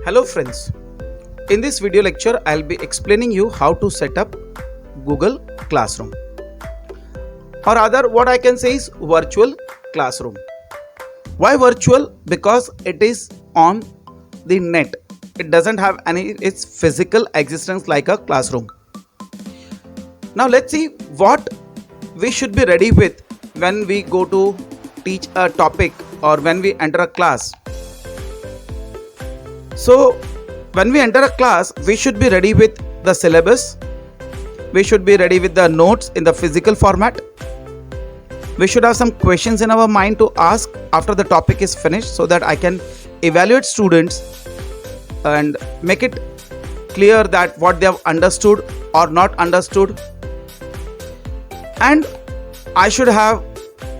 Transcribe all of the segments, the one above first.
Hello friends, in this video lecture I'll be explaining you how to set up Google Classroom, or rather what I can say is virtual classroom. Why virtual? Because it is on the net. It doesn't have its physical existence like a classroom. Now let's see what we should be ready with when we go to teach a topic or when we enter a class. So when we enter a class, we should be ready with the syllabus. We should be ready with the notes in the physical format. We should have some questions in our mind to ask after the topic is finished so that I can evaluate students and make it clear that what they have understood or not understood. And I should have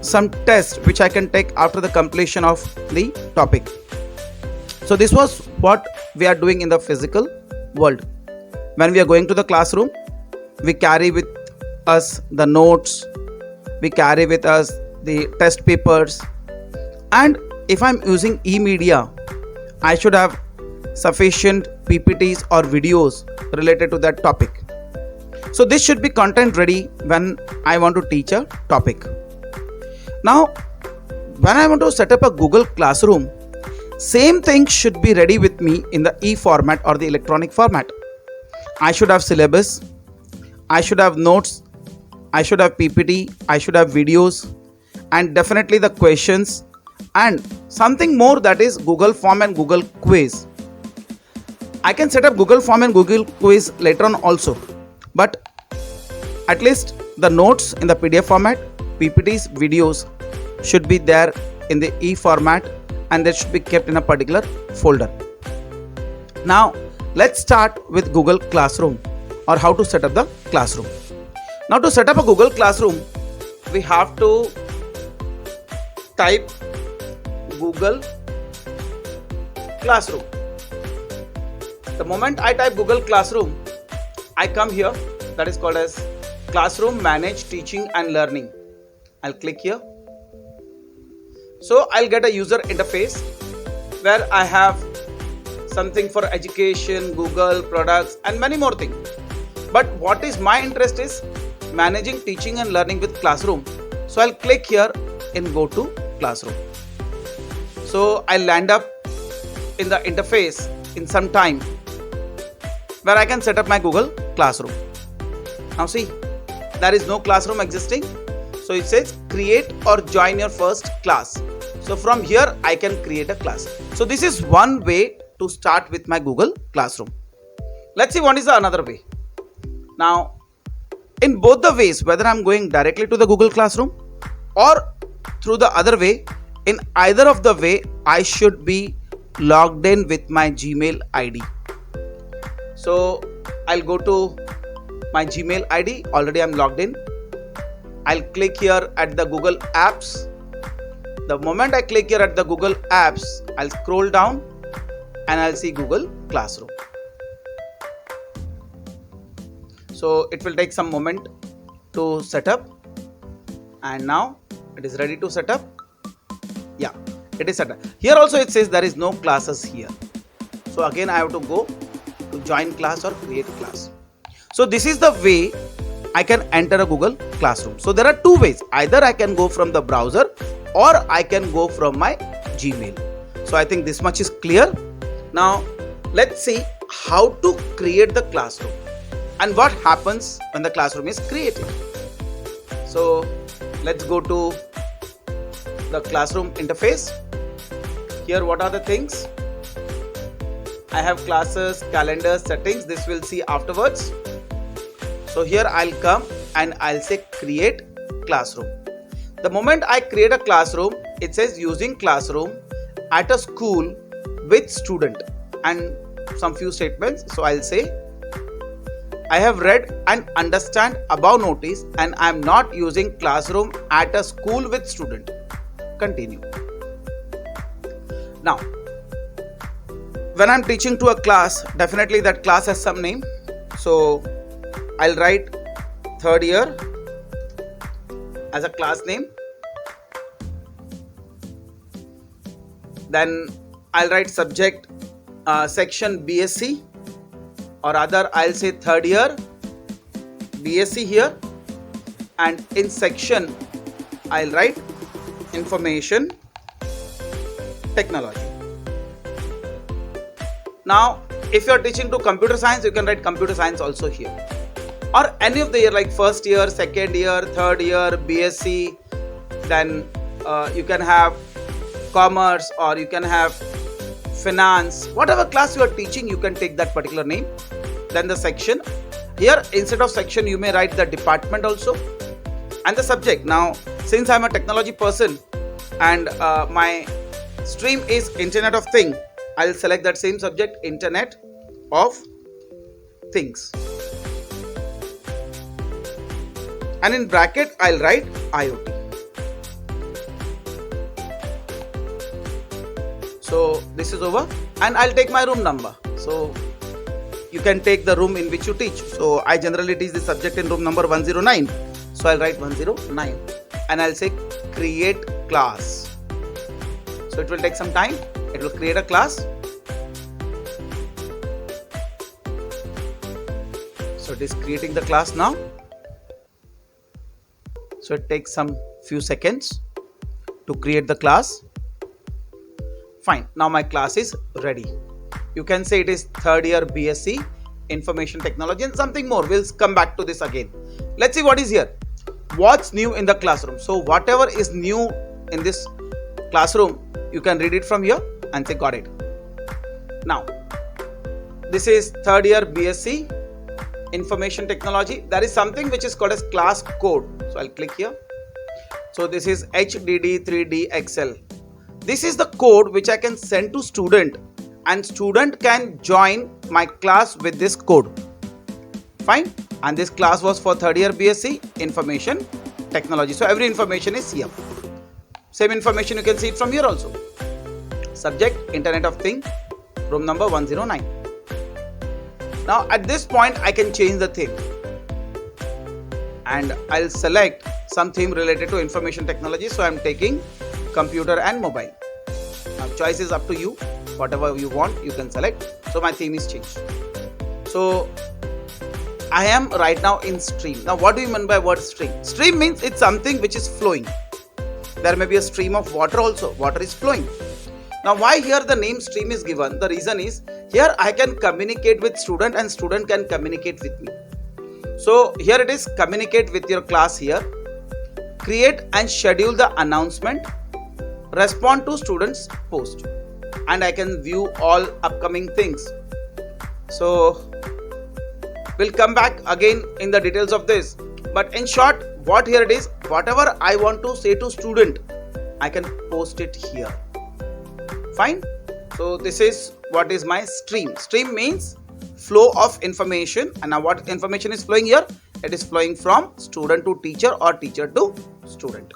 some tests which I can take after the completion of the topic. So this was what we are doing in the physical world. When we are going to the classroom, we carry with us the notes, we carry with us the test papers, and if I'm using e-media, I should have sufficient PPTs or videos related to that topic. So this should be content ready when I want to teach a topic. Now, when I want to set up a Google Classroom, same thing should be ready with me in the e-format or the electronic format. I should have syllabus, I should have notes, I should have PPT, I should have videos, and definitely the questions, and something more, that is Google Form and Google Quiz. I can set up Google Form and Google Quiz later on also, but at least the notes in the PDF format, PPTs, videos should be there in the e-format, and they should be kept in a particular folder. Now let's start with Google Classroom, or how to set up the classroom. Now to set up a Google Classroom, we have to type Google Classroom. The moment I type Google Classroom, I come here, that is called as Classroom Manage Teaching and Learning. I'll click here. So I'll get a user interface where I have something for education, Google products, and many more things. But what is my interest is managing teaching and learning with Classroom. So I'll click here in Go to Classroom. So I'll land up in the interface in some time where I can set up my Google Classroom. Now see, there is no classroom existing. So it says create or join your first class. So from here I can create a class. So this is one way to start with my Google Classroom. Let's see what is the another way. Now in both the ways, whether I'm going directly to the Google Classroom or through the other way, in either of the way I should be logged in with my Gmail ID. So I'll go to my Gmail ID. Already I'm logged in. I'll click here at the Google Apps. The moment I click here at the Google Apps, I'll scroll down and I'll see Google Classroom. So it will take some moment to set up, and now it is ready to set up. Yeah, it is set up. Here also it says there is no classes here. So again I have to go to join class or create class. So this is the way I can enter a Google Classroom. So there are two ways. Either I can go from the browser or I can go from my Gmail. So I think this much is clear. Now let's see how to create the classroom and what happens when the classroom is created. So let's go to the classroom interface. Here what are the things? I have classes, calendar, settings. This we'll see afterwards. So here I'll come and I'll say create classroom. The moment I create a classroom, it says using classroom at a school with student and some few statements. So I'll say I have read and understand above notice and I am not using classroom at a school with student. Continue. Now when I'm teaching to a class, definitely that class has some name. So I'll write third year as a class name. Then I'll write subject section BSc, or rather I'll say third year BSc here, and in section I'll write information technology. Now if you are teaching to computer science, you can write computer science also here, or any of the year like first year, second year, third year BSc, then you can have commerce, or you can have finance. Whatever class you are teaching, you can take that particular name. Then the section here, instead of section you may write the department also, and the subject. Now since I am a technology person and my stream is Internet of Things, I will select that same subject, Internet of Things, and in bracket I'll write IoT. So this is over, and I'll take my room number. So you can take the room in which you teach. So I generally teach the subject in room number 109. So I'll write 109, and I'll say create class. So it will take some time. It will create a class. So it is creating the class now. So it takes some few seconds to create the class. Fine, now my class is ready. You can say it is third year BSc information technology and something more. We'll come back to this again. Let's see what is here. What's new in the classroom? So whatever is new in this classroom, you can read it from here and say got it. Now this is third year BSc information technology. There is something which is called as class code. So I'll click here. So this is HDD3DXL. This is the code which I can send to student, and student can join my class with this code. Fine. And this class was for third year BSc information technology. So every information is here. Same information you can see it from here also. Subject Internet of Things, room number 109. Now at this point I can change the theme, and I'll select some theme related to information technology. So I'm taking computer and mobile. Now choice is up to you. Whatever you want you can select. So my theme is changed. So I am right now in stream. Now what do you mean by word stream? Stream means it's something which is flowing. There may be a stream of water also. Water is flowing. Now why here the name stream is given? The reason is here I can communicate with student and student can communicate with me. So here it is, communicate with your class here, create and schedule the announcement, respond to students post, and I can view all upcoming things. So we'll come back again in the details of this, but in short what here it is, whatever I want to say to student I can post it here. Fine. So this is what is my stream. Stream means flow of information, and now what information is flowing here? It is flowing from student to teacher or teacher to student.